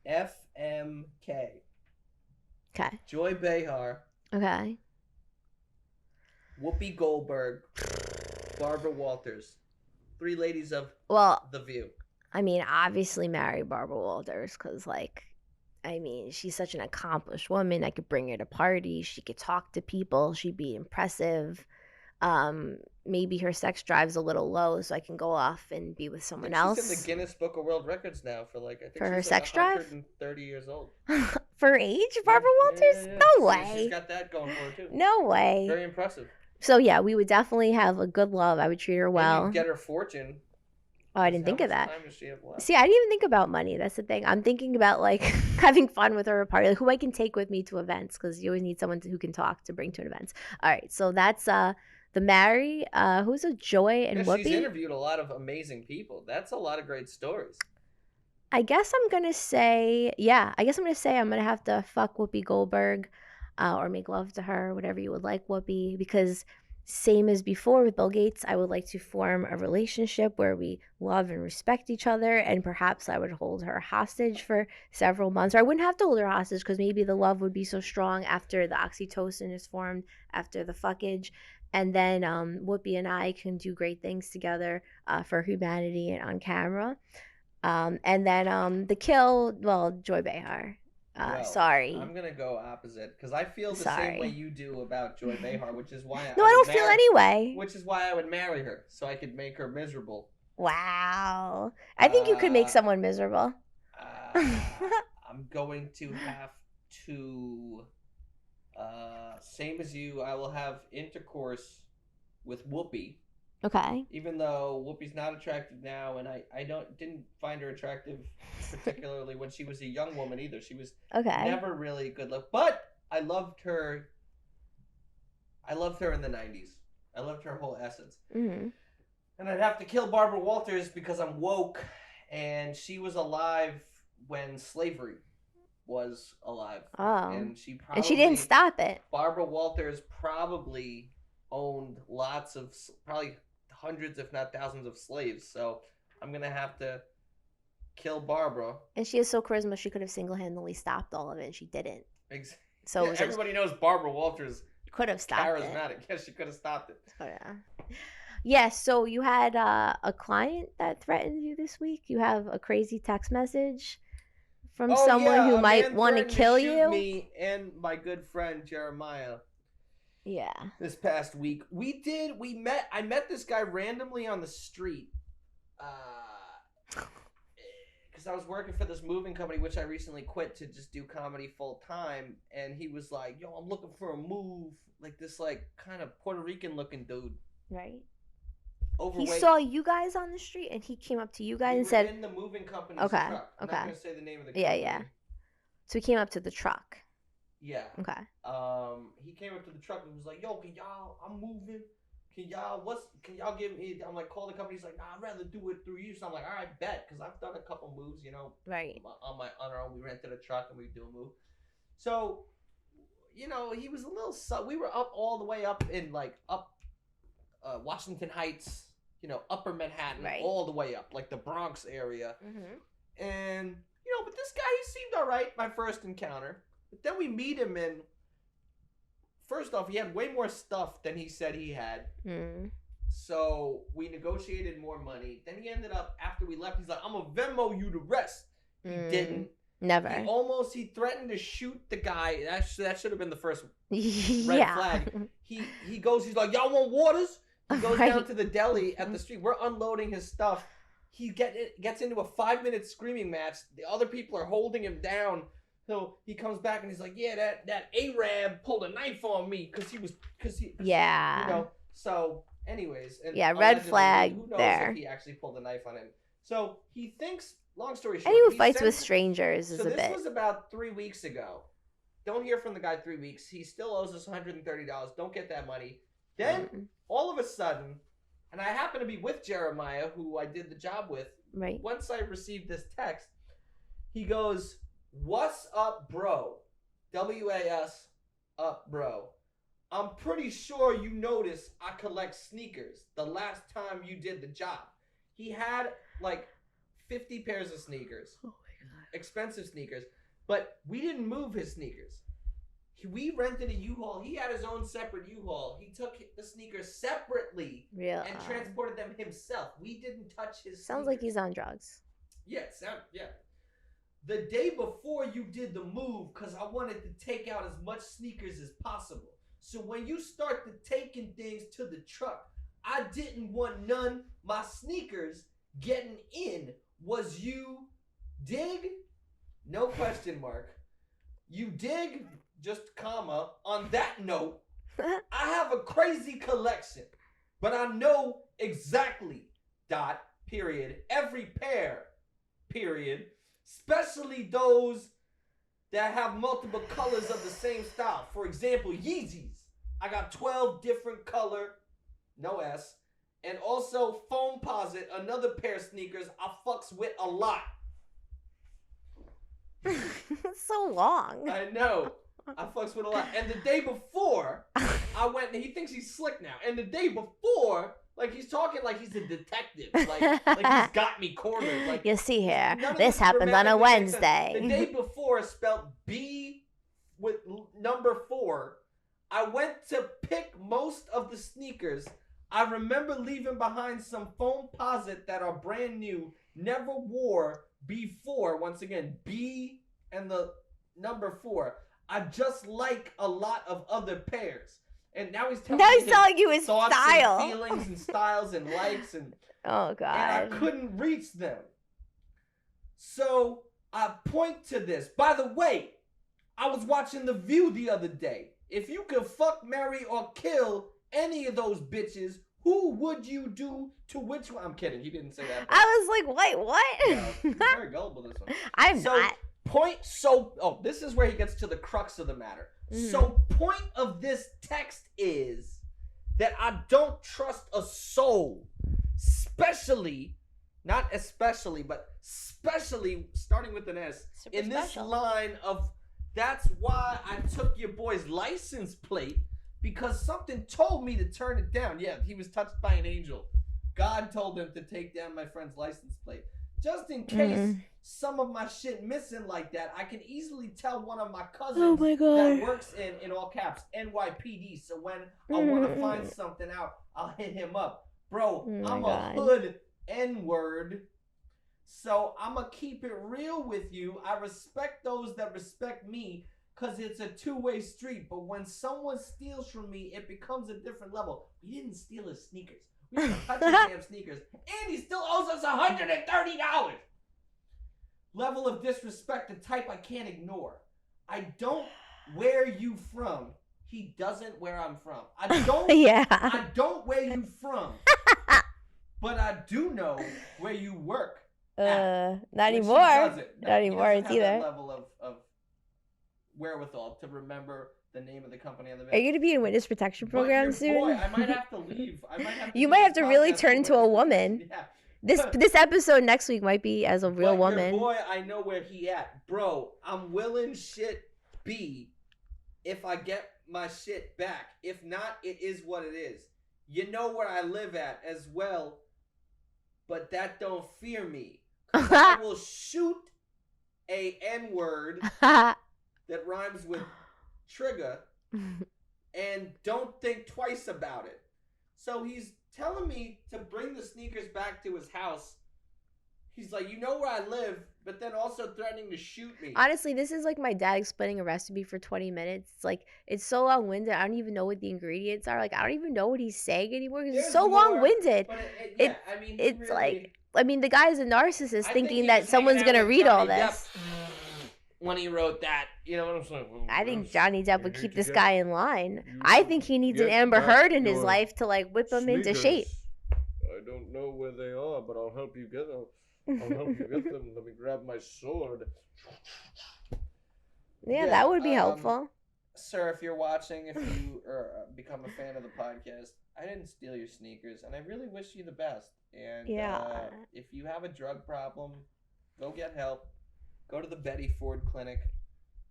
FMK. Okay. Joy Behar. Okay. Whoopi Goldberg. Barbara Walters. Three ladies of The View. I mean, obviously marry Barbara Walters because, like, I mean, she's such an accomplished woman. I could bring her to parties. She could talk to people. She'd be impressive. Maybe her sex drive's a little low, so I can go off and be with someone else. She's in the Guinness Book of World Records now for like I think for her she's sex like drive. 130 years old. For her age, Barbara Walters? Yeah. No way. She's got that going for her too. No way. Very impressive. So yeah, we would definitely have a good love. I would treat her well. And you'd get her fortune. Oh, I didn't think of that. Time does she have left? See, I didn't even think about money. That's the thing. I'm thinking about like having fun with her at a party, like who I can take with me to events, because you always need someone who can talk to bring to an event. All right, so that's the Mary. Who's a Joy and Whoopi? She's interviewed a lot of amazing people. That's a lot of great stories. I guess I'm gonna say, I'm gonna have to fuck Whoopi Goldberg, or make love to her, whatever you would like, Whoopi, because same as before with Bill Gates, I would like to form a relationship where we love and respect each other, and perhaps I would hold her hostage for several months. Or I wouldn't have to hold her hostage because maybe the love would be so strong after the oxytocin is formed, after the fuckage. And then Whoopi and I can do great things together for humanity and on camera. And then the kill, well, Joy Behar. Sorry. I'm gonna go opposite because I feel the same way you do about Joy Behar, which is why I don't feel anyway. Which is why I would marry her, so I could make her miserable. Wow, I think you could make someone miserable. I'm going to have to, same as you. I will have intercourse with Whoopi. Okay. Even though Whoopi's not attractive now, and I didn't find her attractive particularly when she was a young woman either. She was never really good look, but I loved her. I loved her in the 90s. I loved her whole essence. Mm-hmm. And I'd have to kill Barbara Walters because I'm woke, and she was alive when slavery was alive. Oh. And she didn't stop it. Barbara Walters probably owned lots of, probably hundreds if not thousands of slaves, so I'm gonna have to kill Barbara. And she is so charisma, she could have single-handedly stopped all of it, and she didn't. So everybody knows Barbara Walters could have stopped charismatic. Yes, she could have stopped it. Oh, yeah. So you had a client that threatened you this week. You have a crazy text message from someone who might want to kill you. Me and my good friend Jeremiah. Yeah. This past week, I met this guy randomly on the street, because I was working for this moving company, which I recently quit to just do comedy full time. And he was like, "Yo, I'm looking for a move," like this, like kind of Puerto Rican looking dude. Right. Overweight. He saw you guys on the street, and he came up to you guys and said, "In the moving company's truck." I'm not gonna say the name of the company. Yeah. So he came up to the truck. Yeah. Okay. He came up to the truck and was like, "Yo, I'm moving. Can y'all give me?" I'm like, "Call the company." He's like, "Nah, I'd rather do it through you." So I'm like, "All right, bet," because I've done a couple moves, Right. on our own. We rented a truck and we do a move. So, he was a little. We were up all the way up in Washington Heights, Upper Manhattan, Right. all the way up, like the Bronx area. Mm-hmm. And but this guy, he seemed all right. My first encounter, but then we meet him, and first off, he had way more stuff than he said he had. Mm. So we negotiated more money. Then he ended up, after we left, he's like, "I'm gonna Venmo you the rest." He didn't. Never. He threatened to shoot the guy. That should have been the first red Yeah. flag. He goes, he's like, "Y'all want waters?" He goes Right. down to the deli at the street. We're unloading his stuff. He gets into a 5-minute screaming match. The other people are holding him down. So he comes back and he's like, "Yeah, that Arab pulled a knife on me because he Yeah. So, anyways, and Yeah, red allegedly, flag who knows there. if he actually pulled a knife on him. So he thinks. Long story short, Anyone who he fights with sends- strangers is So a this bit. was about 3 weeks ago. Don't hear from the guy 3 weeks. He still owes us $130. Don't get that money. Then all of a sudden, and I happen to be with Jeremiah, who I did the job with. Right. Once I received this text, he goes, "What's up, bro? WAS up, bro. I'm pretty sure you noticed I collect sneakers the last time you did the job." He had like 50 pairs of sneakers. Oh my god. Expensive sneakers. But we didn't move his sneakers. We rented a U-Haul. He had his own separate U-Haul. He took the sneakers separately Real. and transported them himself. We didn't touch his Sounds sneakers. like he's on drugs. Yeah, The day before you did the move, because I wanted to take out as much sneakers as possible. So when you start to taking things to the truck, I didn't want none my sneakers getting in. Was you dig? No question mark. You dig? Just comma. On that note, I have a crazy collection, but I know exactly, period, every pair, period, especially those that have multiple colors of the same style. For example, Yeezys. I got 12 different color, no S, and also Foamposite, another pair of sneakers I fucks with a lot. It's so long. I know. I fucks with a lot. And the day before, I went, and he thinks he's slick now. And the day before, like, he's talking like he's a detective. Like he's got me cornered. Like, You see here, none of this happened on a grammatically makes sense. Wednesday. The day before, spelled B with number 4. I went to pick most of the sneakers. I remember leaving behind some Foamposite that are brand new, never wore before. Once again, B and the number 4. I just like a lot of other pairs. And now he's telling me telling you his thoughts style. and feelings and styles and likes and Oh god. and I couldn't reach them. So I point to this. By the way, I was watching The View the other day. If you could fuck, marry, or kill any of those bitches, who would you do to which one? I'm kidding. He didn't say that. I was like, wait, what? No, he's very gullible, this one. I'm So, not. this is where he gets to the crux of the matter. Mhm. So point of this text is that I don't trust a soul, especially, not especially, but especially, starting with an S, Super in this special. line of, that's why I took your boy's license plate, because something told me to turn it down. Yeah, he was touched by an angel. God told him to take down my friend's license plate. Just in case some of my shit missing like that, I can easily tell one of my cousins Oh my that god. works in all caps, NYPD. So when I want to find something out, I'll hit him up. Bro, Oh my I'm God. a hood N-word. So I'm going to keep it real with you. I respect those that respect me because it's a two-way street. But when someone steals from me, it becomes a different level. We didn't steal his sneakers. We didn't touch his damn sneakers. And he still owes us $130. Level of disrespect, the type I can't ignore. I don't where you from. He doesn't where I'm from. I don't Yeah. I don't where you from. But I do know where you work. Not Which he anymore. doesn't. Not He anymore, doesn't it's have that either. level of wherewithal to remember the name of the company on the Are you gonna be in witness protection program But soon? your boy, I might have to leave. I might have to You do might this have to really podcast turn for into a witness woman. protection. Yeah. This episode next week might be as a real But woman. Your boy, I know where he at. Bro, I'm willing shit be if I get my shit back. If not, it is what it is. You know where I live at as well, but that don't fear me. 'Cause I will shoot a N-word that rhymes with trigger and don't think twice about it. So he's telling me to bring the sneakers back to his house. He's like, you know where I live, but then also threatening to shoot me. Honestly, this is like my dad explaining a recipe for 20 minutes. It's like, it's so long-winded. I don't even know what the ingredients are. Like, I don't even know what he's saying anymore because it's so long-winded. I mean, it's really, like, I mean, the guy's a narcissist thinking that someone's hanging going to out with read all Johnny this. Depp when he wrote that, you know what I'm saying? I think Johnny Depp would keep this guy in line. I think he needs an Amber Heard in his life to like whip him into shape. I don't know where they are, but I'll help you get them. I'll help you get them. Let me grab my sword. Yeah, that would be helpful. Sir, if you're watching, if you become a fan of the podcast, I didn't steal your sneakers, and I really wish you the best. And if you have a drug problem, go get help. Go to the Betty Ford Clinic.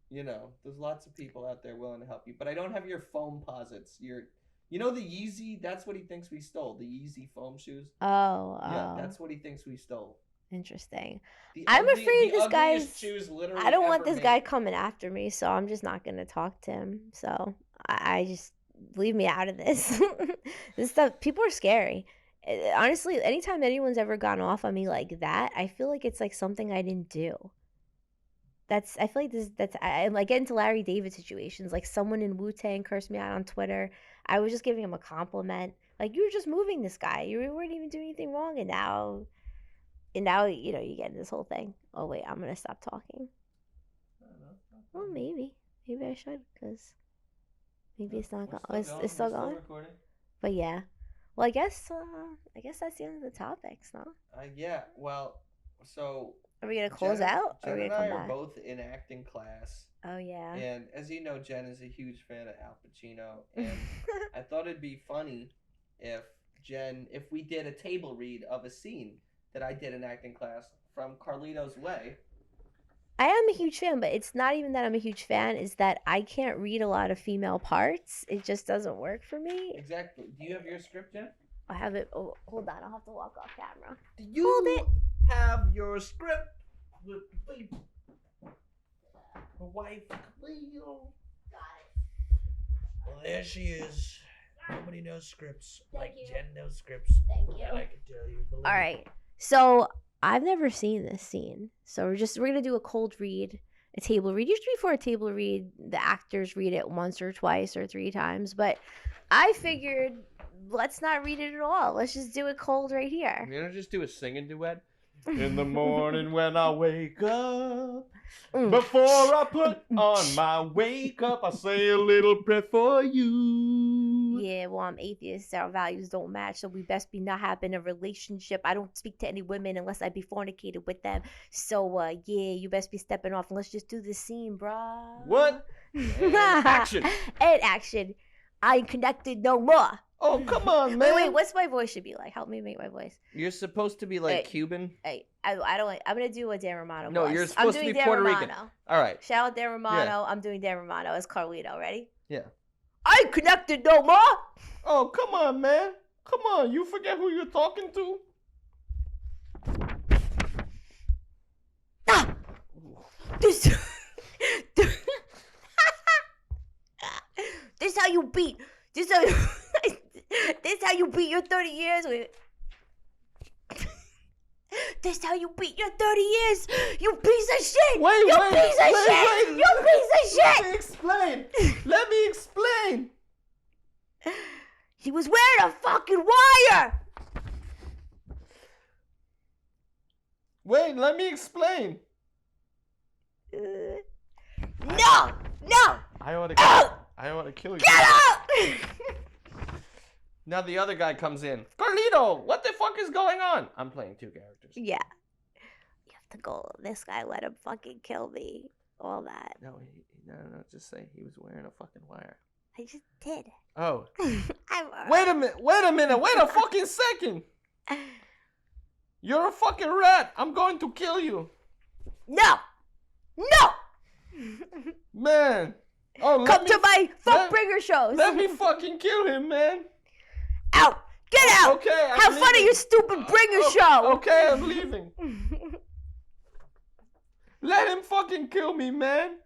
You know, there's lots of people out there willing to help you. But I don't have your foam posits. You know the Yeezy? That's what he thinks we stole. The Yeezy foam shoes. Oh. Yeah, that's what he thinks we stole. Interesting. I'm afraid this guy's. Shoes literally I don't want this made. guy coming after me, so I'm just not gonna talk to him. So I just leave me out of this. This stuff. People are scary. Honestly, anytime anyone's ever gone off on me like that, I feel like it's like something I didn't do. I feel like I like get into Larry David situations. Like someone in Wu-Tang cursed me out on Twitter. I was just giving him a compliment. Like, you were just moving this guy. You weren't even doing anything wrong, and now you know you get this whole thing. Oh wait, I'm gonna stop talking. Well, maybe I should, because maybe it's not going. It's still going. But yeah, well, I guess that's the end of the topics, no? Yeah. Well, so. Are we gonna close out? Jen or are we and gonna I come are back? both in acting class. Oh yeah. And as you know, Jen is a huge fan of Al Pacino, and I thought it'd be funny if we did a table read of a scene that I did in acting class from Carlito's Way. I am a huge fan, but it's not even that I'm a huge fan. It's that I can't read a lot of female parts. It just doesn't work for me. Exactly. Do you have your script, Jen? I have it. Oh, hold on. I'll have to walk off camera. Do you have your script with my wife, Cleo? Got it. Well, there she is. Nobody knows scripts like you. Jen knows scripts. Thank you. I can tell you. All right. So I've never seen this scene. So we're gonna do a cold read, a table read. Usually before a table read, the actors read it once or twice or 3 times. But I figured, let's not read it at all. Let's just do it cold right here. You know, just do a singing duet. In the morning when I wake up, before I put on my wake up, I say a little prayer for you. Yeah, well, I'm atheist. Our values don't match, so we best be not having a relationship. I don't speak to any women unless I be fornicated with them. So, yeah, you best be stepping off, and let's just do this scene, bruh. What? And action. And action. I ain't connected no more. Oh, come on, man. Wait, what's my voice should be like? Help me make my voice. You're supposed to be like Cuban. Hey, I don't. I'm gonna do a Dan Romano. No, voice. you're supposed to be Puerto Rican. All right. Shout out Dan Romano. I'm doing Dan Romano as Carlito. Ready? Yeah. I ain't connected no more. Oh, come on, man. Come on. You forget who you're talking to? Ah! This how you beat. This how you beat your 30 years with. This how you beat your 30 years. You piece of shit. Wait. You piece of shit. You piece of shit. Let me explain. Let me explain. He was wearing a fucking wire. Wait, let me explain. No. I ought to kill you. Get out. Now the other guy comes in. Carlito, what the fuck is going on? I'm playing 2 characters. Yeah. You have to go. This guy let him fucking kill me. All that. No, just say he was wearing a fucking wire. I just did. Oh. Wait a minute. Wait a fucking second. You're a fucking rat. I'm going to kill you. No. Man. Oh, Come to my fuck let- bringer shows. Let me fucking kill him, man. Out. Get out. Okay, I'm Have fun at leaving. your stupid bringer show. Okay, I'm leaving. Let him fucking kill me, man.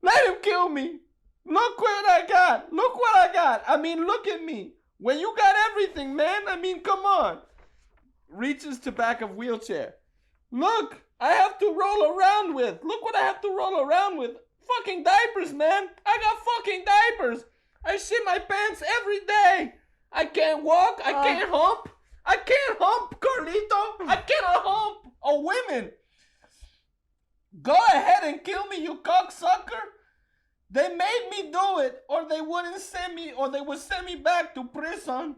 Let him kill me. Look what I got. Look what I got. I mean, look at me. When you got everything, man. I mean, come on. Reaches to back of wheelchair. Look, I have to roll around with. Look what I have to roll around with. Fucking diapers, man. I got fucking diapers. I shit my pants every day. I can't walk. I can't hump. I can't hump, Carlito. I cannot hump. Oh, women. Go ahead and kill me, you cocksucker. They made me do it, or they wouldn't send me, or they would send me back to prison.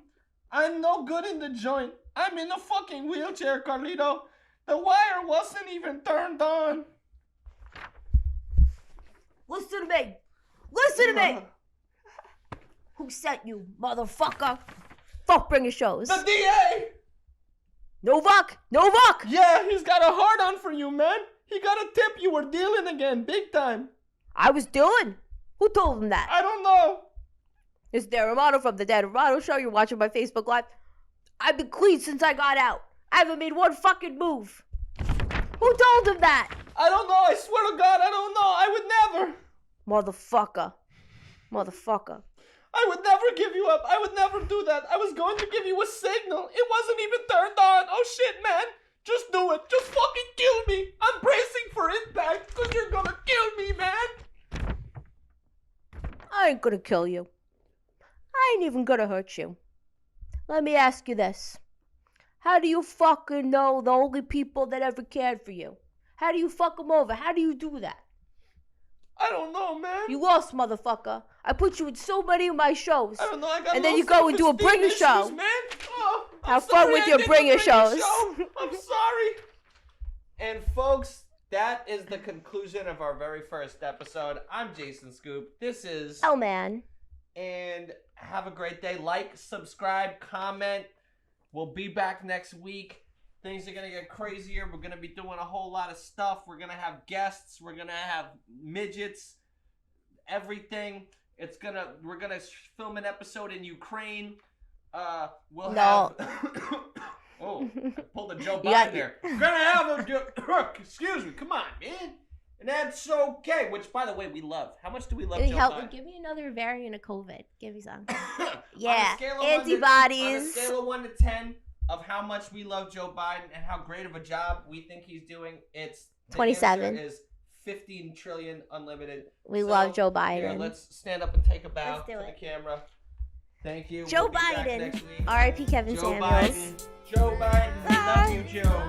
I'm no good in the joint. I'm in a fucking wheelchair, Carlito. The wire wasn't even turned on. Listen to me. Listen to me. Who sent you, motherfucker? Fuck bringer shows. The DA. Novak. Novak. Yeah, he's got a hard on for you, man. He got a tip you were dealing again, big time. I was doing. Who told him that? I don't know. It's Dan Romano from the Dan Romano Show. You're watching my Facebook Live. I've been clean since I got out. I haven't made one fucking move. Who told him that? I don't know. I swear to God, I don't know. I would never. Motherfucker. Motherfucker. I would never give you up. I would never do that. I was going to give you a signal. It wasn't even turned on. Oh shit, man. Just do it. Just fucking kill me. I'm bracing for impact because you're gonna kill me, man. I ain't gonna kill you. I ain't even gonna hurt you. Let me ask you this. How do you fucking know the only people that ever cared for you? How do you fuck them over? How do you do that? I don't know, man. You lost, motherfucker. I put you in so many of my shows. I don't know. I got And then low you go and do a self-esteem bringer issues, show. Man. Oh, Have fun with your bringer shows. I'm sorry. And folks, that is the conclusion of our very first episode. I'm Jason Scoop. This is... Oh, man. And have a great day. Like, subscribe, comment. We'll be back next week. Things are going to get crazier. We're going to be doing a whole lot of stuff. We're going to have guests. We're going to have midgets. Everything. We're going to film an episode in Ukraine. We'll have... Oh, I pulled a Joe Biden there. We're going to have a... Excuse me. Come on, man. And that's okay. Which, by the way, we love. How much do we love Joe Biden? Give me another variant of COVID. Give me some. On Yeah. a scale of Antibodies. On a scale of 1 to 10 of how much we love Joe Biden and how great of a job we think he's doing, it's... 27. The answer is 15 trillion unlimited. We love Joe Biden. Here, let's stand up and take a bow Let's do to the it. camera. Thank you. Joe We'll be back Biden. next week. R.I.P. Kevin Joe Samuels. Biden. Joe Biden. We love you, Joe.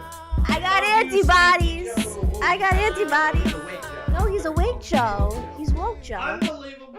I got Love you, antibodies. sweet Joe. I got antibodies. He's awake, Joe. No, he's awake, Joe. He's woke, Joe. Unbelievable.